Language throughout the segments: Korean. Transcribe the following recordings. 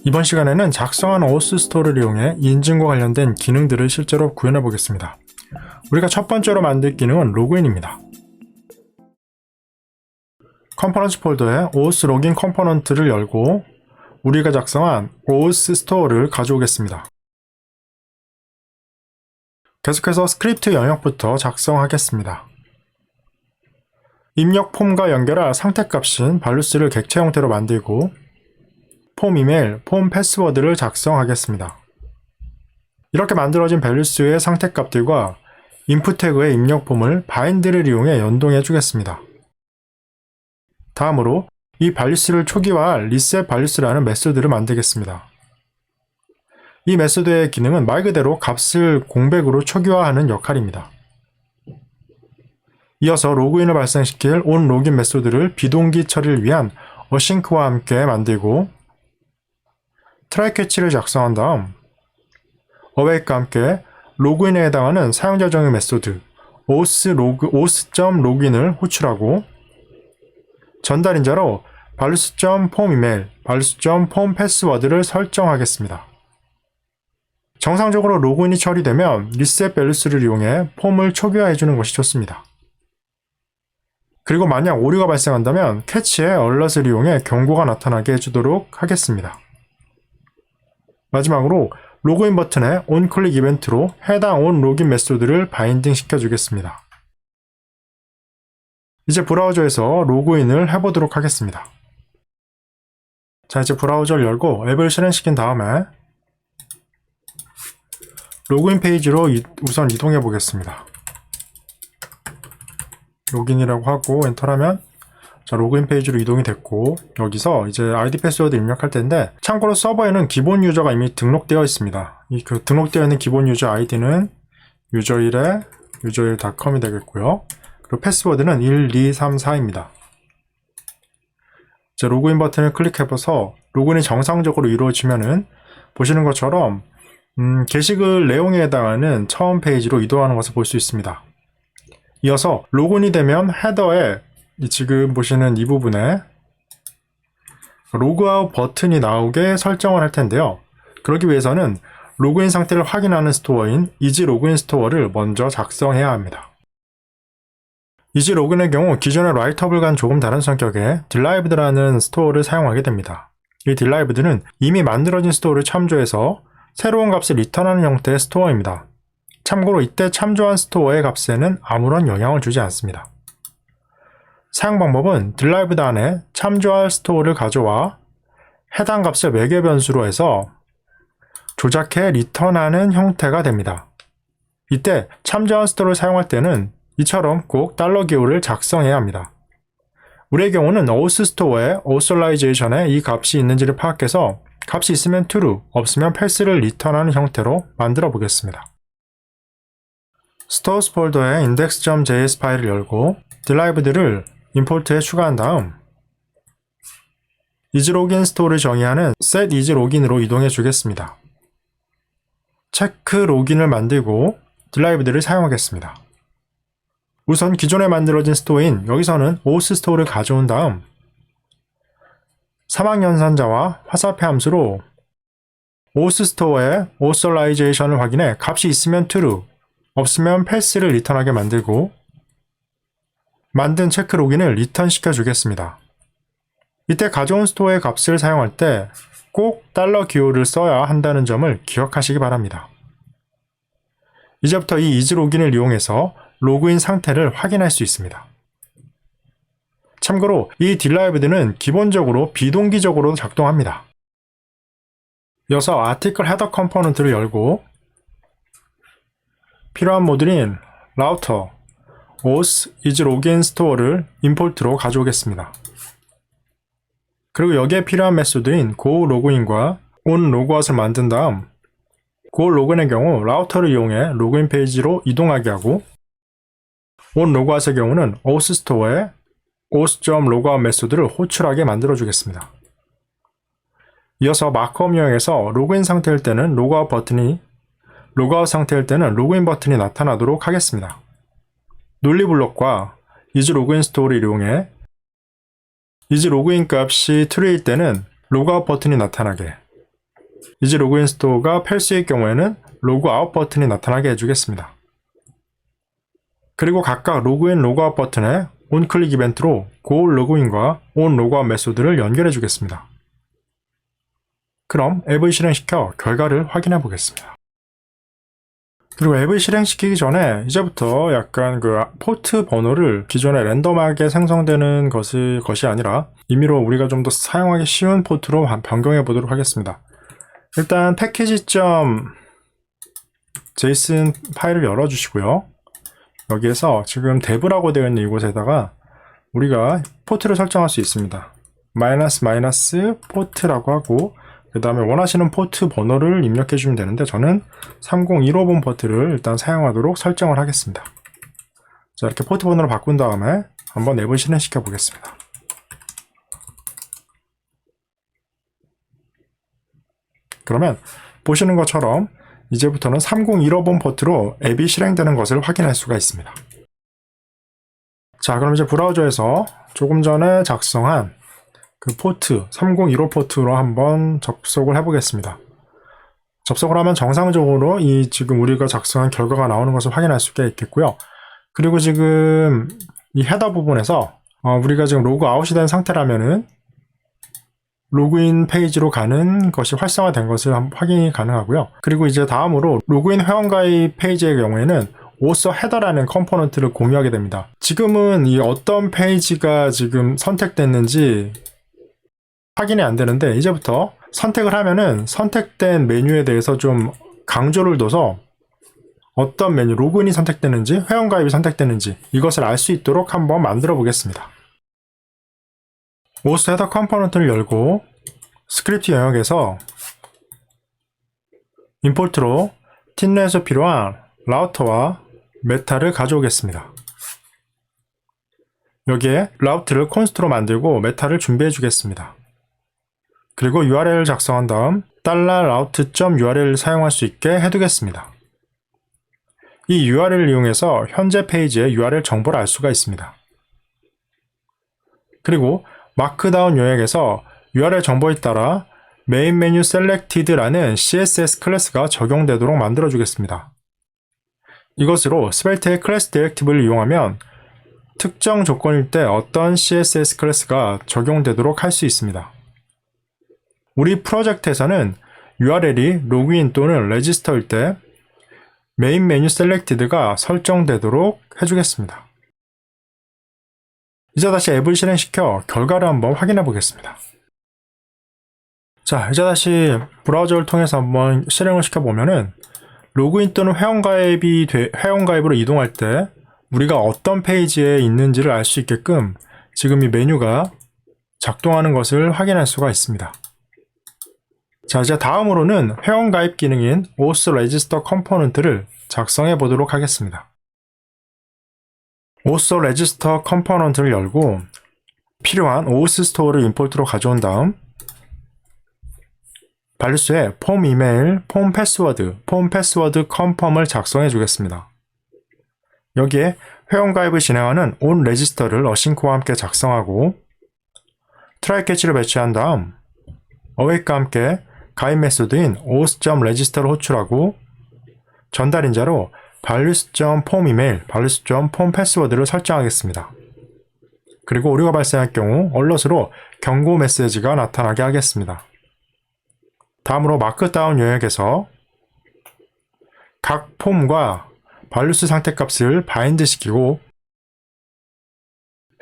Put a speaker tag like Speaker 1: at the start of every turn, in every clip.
Speaker 1: 이번 시간에는 작성한 OS 스토어를 이용해 인증과 관련된 기능들을 실제로 구현해 보겠습니다. 우리가 첫 번째로 만들 기능은 로그인입니다. 컴포넌트 폴더에 OS 로긴 컴포넌트를 열고 우리가 작성한 OS 스토어를 가져오겠습니다. 계속해서 스크립트 영역부터 작성하겠습니다. 입력 폼과 연결할 상태값인 values를 객체 형태로 만들고 폼 이메일, 폼 패스워드를 작성하겠습니다. 이렇게 만들어진 values의 상태값들과 input 태그의 입력 폼을 bind를 이용해 연동해 주겠습니다. 다음으로 이 values를 초기화할 reset values라는 메소드를 만들겠습니다. 이 메소드의 기능은 말 그대로 값을 공백으로 초기화하는 역할입니다. 이어서 로그인을 발생시킬 onLogin 메소드를 비동기 처리를 위한 async와 함께 만들고 try catch를 작성한 다음 await과 함께 로그인에 해당하는 사용자 정의 메소드 os.login을 호출하고 전달인자로 values.formEmail, values.formPassword를 설정하겠습니다. 정상적으로 로그인이 처리되면 reset values를 이용해 폼을 초기화해주는 것이 좋습니다. 그리고 만약 오류가 발생한다면 캐치의 alert을 이용해 경고가 나타나게 해주도록 하겠습니다. 마지막으로 로그인 버튼의 onClick 이벤트로 해당 onLogin 메소드를 바인딩 시켜주겠습니다. 이제 브라우저에서 로그인을 해보도록 하겠습니다. 자, 이제 브라우저를 열고 앱을 실행시킨 다음에 로그인 페이지로 우선 이동해 보겠습니다. 로그인이라고 하고 엔터하면 자, 로그인 페이지로 이동이 됐고 여기서 이제 아이디 패스워드 입력할 텐데 참고로 서버에는 기본 유저가 이미 등록되어 있습니다. 그 등록되어 있는 기본 유저 아이디는 user1에 user1.com이 되겠고요. 그리고 패스워드는 1234입니다. 이제 로그인 버튼을 클릭해봐서 로그인이 정상적으로 이루어지면은 보시는 것처럼 게시글 내용에 해당하는 처음 페이지로 이동하는 것을 볼 수 있습니다. 이어서 로그인이 되면 헤더에 지금 보시는 이 부분에 로그아웃 버튼이 나오게 설정을 할 텐데요. 그러기 위해서는 로그인 상태를 확인하는 스토어인 이지로그인 스토어를 먼저 작성해야 합니다. 이지로그인의 경우 기존의 라이터블과는 조금 다른 성격의 derived라는 스토어를 사용하게 됩니다. 이 derrived는 이미 만들어진 스토어를 참조해서 새로운 값을 리턴하는 형태의 스토어입니다. 참고로 이때 참조한 스토어의 값에는 아무런 영향을 주지 않습니다. 사용 방법은 derived 안에 참조할 스토어를 가져와 해당 값을 매개 변수로 해서 조작해 리턴하는 형태가 됩니다. 이때 참조한 스토어를 사용할 때는 이처럼 꼭 $기호를 작성해야 합니다. 우리의 경우는 OS 스토어에 authorization에 이 값이 있는지를 파악해서 값이 있으면 true, 없으면 false를 리턴하는 형태로 만들어 보겠습니다. stores 폴더에 index.js 파일을 열고 derrived를 임포트에 추가한 다음 이지로긴 스토어를 정의하는 set 이지로긴으로 이동해 주겠습니다. 체크 로긴을 만들고 derrived를 사용하겠습니다. 우선 기존에 만들어진 스토어인 여기서는 OS 스토어를 가져온 다음 사막 연산자와 화살표 함수로 OS 스토어의 authorization을 확인해 값이 있으면 true, 없으면 false를 리턴하게 만들고 만든 체크 로긴을 리턴 시켜 주겠습니다. 이때 가져온 스토어의 값을 사용할 때 꼭 $기호를 써야 한다는 점을 기억하시기 바랍니다. 이제부터 이 이지로긴을 이용해서 로그인 상태를 확인할 수 있습니다. 참고로 이 derrived는 기본적으로 비동기적으로 작동합니다. 이어서 article header 컴포넌트를 열고 필요한 모듈인 router, os, islogin store를 임포트로 가져오겠습니다. 그리고 여기에 필요한 메소드인 goLogin과 onLogout을 만든 다음 goLogin의 경우 라우터를 이용해 로그인 페이지로 이동하게 하고 onLogout의 경우는 os 스토어에 os.logout 메소드를 호출하게 만들어 주겠습니다. 이어서 마크업 영역에서 로그인 상태일 때는 로그아웃 버튼이 로그아웃 상태일 때는 로그인 버튼이 나타나도록 하겠습니다. 논리 블록과 이지로그인 스토어를 이용해 이지로그인 값이 true일 때는 로그아웃 버튼이 나타나게 이제 로그인 스토어가 필수일 경우에는 로그아웃 버튼이 나타나게 해주겠습니다. 그리고 각각 로그인, 로그아웃 버튼에 온클릭 이벤트로 고 로그인과 온 로그아웃 메소드를 연결해 주겠습니다. 그럼 앱을 실행시켜 결과를 확인해 보겠습니다. 그리고 앱을 실행시키기 전에 이제부터 약간 그 포트 번호를 기존에 랜덤하게 생성되는 것이 아니라 임의로 우리가 좀 더 사용하기 쉬운 포트로 변경해 보도록 하겠습니다. 일단 package.json 파일을 열어주시고요. 여기에서 지금 dev라고 되어 있는 이곳에다가 우리가 포트를 설정할 수 있습니다. 마이너스 포트라고 하고 그 다음에 원하시는 포트 번호를 입력해 주면 되는데 저는 3015번 포트를 일단 사용하도록 설정을 하겠습니다. 자, 이렇게 포트 번호를 바꾼 다음에 한번 앱을 실행시켜 보겠습니다. 그러면 보시는 것처럼 이제부터는 3015번 포트로 앱이 실행되는 것을 확인할 수가 있습니다. 자, 그럼 이제 브라우저에서 조금 전에 작성한 그 포트 3015 포트로 한번 접속을 해 보겠습니다. 접속을 하면 정상적으로 이 지금 우리가 작성한 결과가 나오는 것을 확인할 수가 있겠고요. 그리고 지금 이 헤더 부분에서 우리가 지금 로그아웃이 된 상태라면은 로그인 페이지로 가는 것이 활성화된 것을 확인이 가능하고요. 그리고 이제 다음으로 로그인 회원가입 페이지의 경우에는 author header라는 컴포넌트를 공유하게 됩니다. 지금은 이 어떤 페이지가 지금 선택됐는지 확인이 안 되는데 이제부터 선택을 하면은 선택된 메뉴에 대해서 좀 강조를 둬서 어떤 메뉴, 로그인이 선택되는지 회원가입이 선택되는지 이것을 알 수 있도록 한번 만들어 보겠습니다. author header 컴포넌트를 열고 스크립트 영역에서 임포트로 틴넷에서 필요한 라우터와 메타를 가져오겠습니다. 여기에 라우트를 콘스트로 만들고 메타를 준비해 주겠습니다. 그리고 URL을 작성한 다음 $route.url을 사용할 수 있게 해두겠습니다. 이 URL을 이용해서 현재 페이지의 URL 정보를 알 수가 있습니다. 그리고 마크다운 요약에서 URL 정보에 따라 메인 메뉴 selected라는 CSS 클래스가 적용되도록 만들어 주겠습니다. 이것으로 스벨트의 클래스 디렉티브를 이용하면 특정 조건일 때 어떤 CSS 클래스가 적용되도록 할 수 있습니다. 우리 프로젝트에서는 URL이 로그인 또는 레지스터일 때 메인 메뉴 셀렉티드가 설정되도록 해주겠습니다. 이제 다시 앱을 실행시켜 결과를 한번 확인해 보겠습니다. 자, 이제 다시 브라우저를 통해서 한번 실행을 시켜보면은 로그인 또는 회원가입으로 이동할 때 우리가 어떤 페이지에 있는지를 알 수 있게끔 지금 이 메뉴가 작동하는 것을 확인할 수가 있습니다. 자, 이제 다음으로는 회원가입 기능인 auth register 컴포넌트를 작성해 보도록 하겠습니다. auth register 컴포넌트를 열고 필요한 auth 스토어를 임포트로 가져온 다음 발류수에 폼 이메일, 폼 패스워드 컨펌을 작성해 주겠습니다. 여기에 회원가입을 진행하는 on register를 어싱크와 함께 작성하고 트라이 캐치를 배치한 다음 await과 함께 가입 메소드인 auth.register를 호출하고 전달인자로 values.form email, values.form password를 설정하겠습니다. 그리고 오류가 발생할 경우 얼럿으로 경고 메시지가 나타나게 하겠습니다. 다음으로 마크다운 요약에서 각 폼과 values 상태값을 바인드 시키고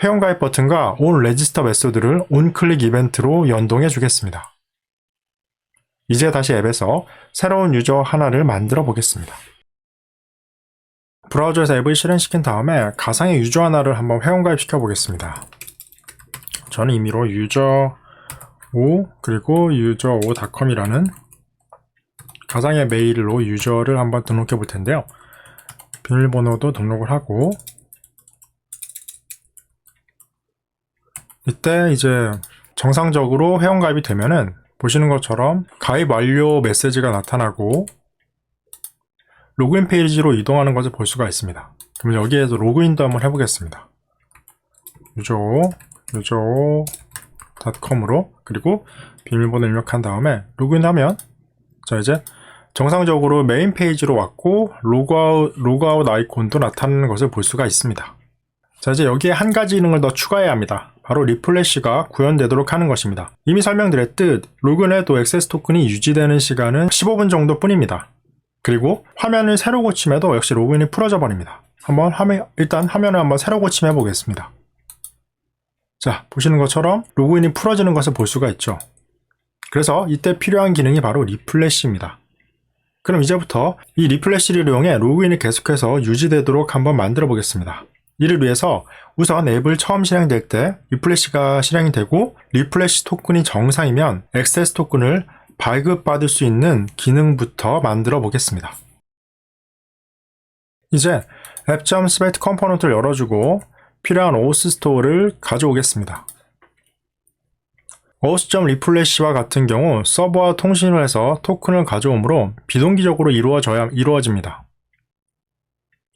Speaker 1: 회원가입 버튼과 onRegister 메소드를 onClick 이벤트로 연동해 주겠습니다. 이제 다시 앱에서 새로운 유저 하나를 만들어 보겠습니다. 브라우저에서 앱을 실행시킨 다음에 가상의 유저 하나를 한번 회원가입 시켜 보겠습니다. 저는 임의로 user5 그리고 user5.com이라는 가상의 메일로 유저를 한번 등록해 볼 텐데요. 비밀번호도 등록을 하고 이때 이제 정상적으로 회원가입이 되면은 보시는 것처럼 가입 완료 메시지가 나타나고 로그인 페이지로 이동하는 것을 볼 수가 있습니다. 그럼 여기에서 로그인도 한번 해보겠습니다. user5.com으로 그리고 비밀번호 입력한 다음에 로그인하면 자, 이제 정상적으로 메인 페이지로 왔고 로그아웃 아이콘도 나타나는 것을 볼 수가 있습니다. 자, 이제 여기에 한 가지 기능을 더 추가해야 합니다. 바로 리플래시가 구현되도록 하는 것입니다. 이미 설명드렸듯 로그인해도 액세스 토큰이 유지되는 시간은 15분 정도 뿐입니다. 그리고 화면을 새로 고침해도 역시 로그인이 풀어져 버립니다. 일단 화면을 한번 새로 고침해 보겠습니다. 자, 보시는 것처럼 로그인이 풀어지는 것을 볼 수가 있죠. 그래서 이때 필요한 기능이 바로 리플래시입니다. 그럼 이제부터 이 리플래시를 이용해 로그인이 계속해서 유지되도록 한번 만들어 보겠습니다. 이를 위해서 우선 앱을 처음 실행될 때 리플래시가 실행이 되고 리플래시 토큰이 정상이면 액세스 토큰을 발급받을 수 있는 기능부터 만들어 보겠습니다. 이제 app.svelte 컴포넌트를 열어주고 필요한 OAuth 스토어를 가져오겠습니다. OAuth.reflash와 같은 경우 서버와 통신을 해서 토큰을 가져오므로 비동기적으로 이루어집니다.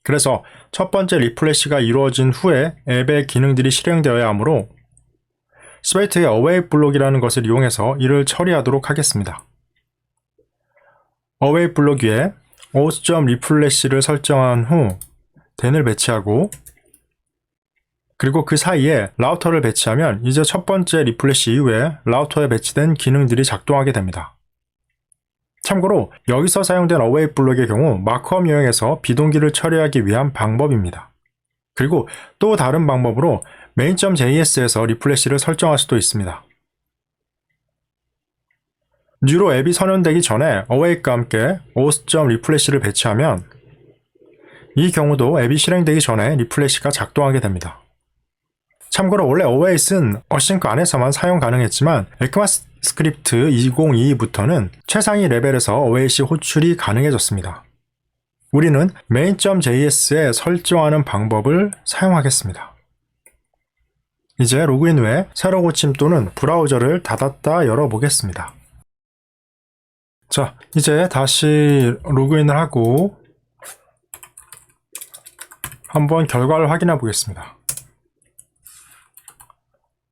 Speaker 1: 그래서 첫 번째 리플래시가 이루어진 후에 앱의 기능들이 실행되어야 하므로 스벨트의 await 블록이라는 것을 이용해서 이를 처리하도록 하겠습니다. await 블록 위에 OAuth.reflash를 설정한 후 den을 배치하고 그리고 그 사이에 라우터를 배치하면 이제 첫 번째 리플래시 이후에 라우터에 배치된 기능들이 작동하게 됩니다. 참고로 여기서 사용된 await 블록의 경우 마크업 유형에서 비동기를 처리하기 위한 방법입니다. 그리고 또 다른 방법으로 main.js에서 리플래시를 설정할 수도 있습니다. 뉴로 앱이 선언되기 전에 await과 함께 OAuth.reflash를 배치하면 이 경우도 앱이 실행되기 전에 리플래시가 작동하게 됩니다. 참고로 원래 await은 어싱크 안에서만 사용 가능했지만 ECMAScript 2022부터는 최상위 레벨에서 await이 호출이 가능해졌습니다. 우리는 main.js에 설정하는 방법을 사용하겠습니다. 이제 로그인 후에 새로 고침 또는 브라우저를 닫았다 열어보겠습니다. 자, 이제 다시 로그인을 하고 한번 결과를 확인해 보겠습니다.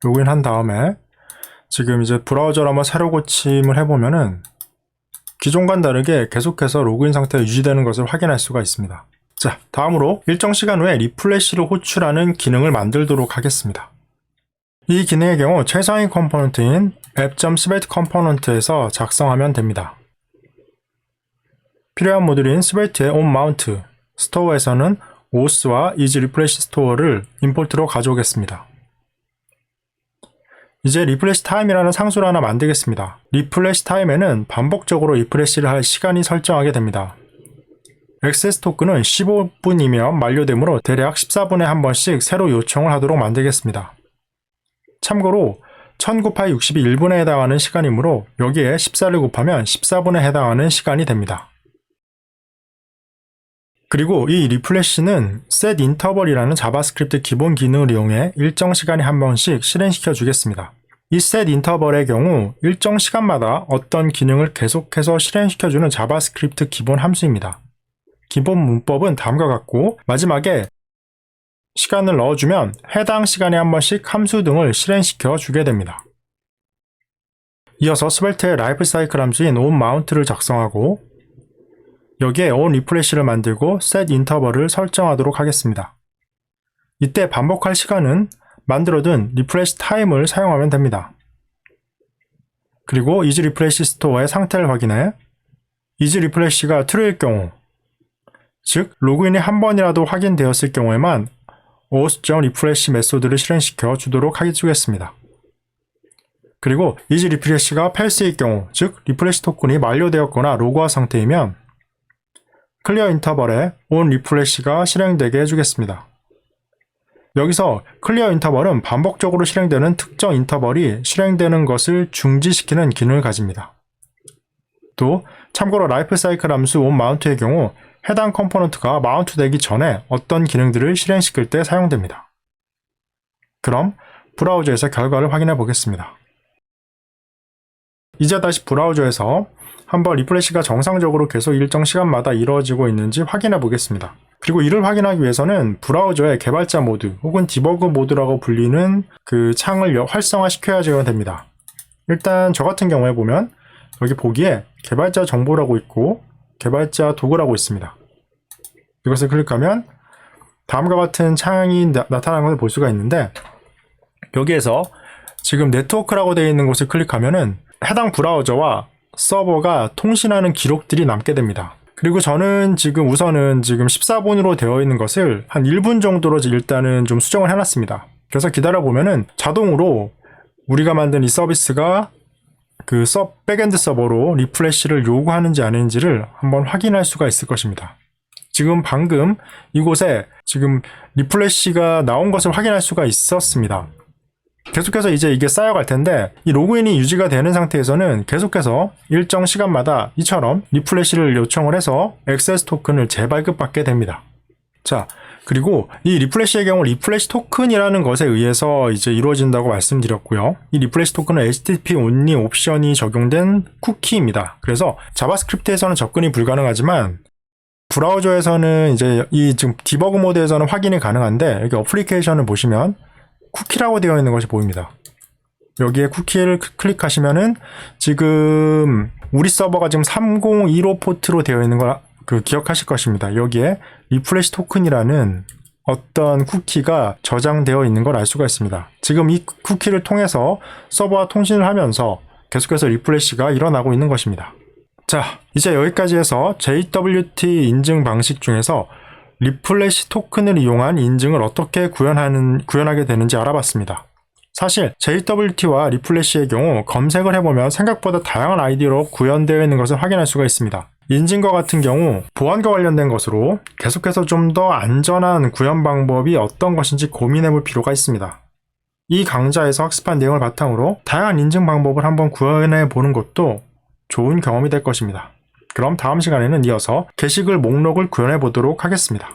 Speaker 1: 로그인한 다음에 지금 이제 브라우저를 한번 새로 고침을 해보면은 기존과는 다르게 계속해서 로그인 상태가 유지되는 것을 확인할 수가 있습니다. 자, 다음으로 일정 시간 후에 리플래시를 호출하는 기능을 만들도록 하겠습니다. 이 기능의 경우 최상위 컴포넌트인 app.svelte 컴포넌트에서 작성하면 됩니다. 필요한 모듈인 스벨트의 onMount 스토어에서는 OAuth와 EasyRefresh 스토어를 임포트로 가져오겠습니다. 이제 리플래시 타임이라는 상수를 하나 만들겠습니다. 리플래시 타임에는 반복적으로 리플래시를 할 시간이 설정하게 됩니다. 액세스 토큰은 15분이면 만료되므로 대략 14분에 한 번씩 새로 요청을 하도록 만들겠습니다. 참고로 1000 곱하기 60이 1분에 해당하는 시간이므로 여기에 14를 곱하면 14분에 해당하는 시간이 됩니다. 그리고 이 리플래시는 setInterval이라는 자바스크립트 기본 기능을 이용해 일정 시간에 한 번씩 실행시켜 주겠습니다. 이 setInterval의 경우 일정 시간마다 어떤 기능을 계속해서 실행시켜 주는 자바스크립트 기본 함수입니다. 기본 문법은 다음과 같고 마지막에 시간을 넣어주면 해당 시간에 한 번씩 함수 등을 실행시켜 주게 됩니다. 이어서 스벨트의 라이프 사이클 함수인 onMount를 작성하고 여기에 onRefresh를 만들고 setInterval을 설정하도록 하겠습니다. 이때 반복할 시간은 만들어둔 리프레시 타임을 사용하면 됩니다. 그리고 EasyRefresh 스토어의 상태를 확인해 EasyRefresh가 true일 경우, 즉 로그인이 한 번이라도 확인되었을 경우에만 OAuth.refresh 메소드를 실행시켜 주도록 해주겠습니다. 그리고 EasyRefresh가 false일 경우, 즉 리프레시 토큰이 만료되었거나 로그아웃 상태이면 클리어 인터벌에 onRefresh가 실행되게 해주겠습니다. 여기서 클리어 인터벌은 반복적으로 실행되는 특정 인터벌이 실행되는 것을 중지시키는 기능을 가집니다. 또 참고로 라이프 사이클 함수 onMount의 경우 해당 컴포넌트가 마운트 되기 전에 어떤 기능들을 실행시킬 때 사용됩니다. 그럼 브라우저에서 결과를 확인해 보겠습니다. 이제 다시 브라우저에서 한번 리플래시가 정상적으로 계속 일정 시간마다 이루어지고 있는지 확인해 보겠습니다. 그리고 이를 확인하기 위해서는 브라우저의 개발자 모드 혹은 디버그 모드라고 불리는 그 창을 활성화시켜야 됩니다. 일단 저 같은 경우에 보면 여기 보기에 개발자 정보라고 있고 개발자 도구라고 있습니다. 이것을 클릭하면 다음과 같은 창이 나타나는 것을 볼 수가 있는데, 여기에서 지금 네트워크라고 되어 있는 곳을 클릭하면은 해당 브라우저와 서버가 통신하는 기록들이 남게 됩니다. 그리고 저는 우선은 14분으로 되어 있는 것을 한 1분 정도로 일단은 좀 수정을 해놨습니다. 그래서 기다려보면은 자동으로 우리가 만든 이 서비스가 그 백엔드 서버로 리프레시를 요구하는지 아닌지를 한번 확인할 수가 있을 것입니다. 지금 방금 이곳에 리프레시가 나온 것을 확인할 수가 있었습니다. 계속해서 이제 이게 쌓여갈 텐데, 이 로그인이 유지가 되는 상태에서는 계속해서 일정 시간마다 이처럼 리프레시를 요청을 해서 액세스 토큰을 재발급받게 됩니다. 자, 그리고 이 리프레시의 경우 리프레시 토큰이라는 것에 의해서 이제 이루어진다고 말씀드렸고요. 이 리프레시 토큰은 HTTP only 옵션이 적용된 쿠키입니다. 그래서 자바스크립트에서는 접근이 불가능하지만 브라우저에서는 이제 지금 디버그 모드에서는 확인이 가능한데, 여기 어플리케이션을 보시면 쿠키라고 되어 있는 것이 보입니다. 여기에 쿠키를 클릭하시면은 지금 우리 서버가 지금 3015 포트로 되어 있는 걸 기억하실 것입니다. 여기에 리프레시 토큰이라는 어떤 쿠키가 저장되어 있는 걸 알 수가 있습니다. 지금 이 쿠키를 통해서 서버와 통신을 하면서 계속해서 리프레시가 일어나고 있는 것입니다. 자, 이제 여기까지 해서 JWT 인증 방식 중에서 리프레시 토큰을 이용한 인증을 어떻게 구현하게 되는지 알아봤습니다. 사실 JWT와 리프레시의 경우 검색을 해보면 생각보다 다양한 아이디로 구현되어 있는 것을 확인할 수가 있습니다. 인증과 같은 경우 보안과 관련된 것으로 계속해서 좀 더 안전한 구현 방법이 어떤 것인지 고민해볼 필요가 있습니다. 이 강좌에서 학습한 내용을 바탕으로 다양한 인증 방법을 한번 구현해보는 것도 좋은 경험이 될 것입니다. 그럼 다음 시간에는 이어서 게시글 목록을 구현해 보도록 하겠습니다.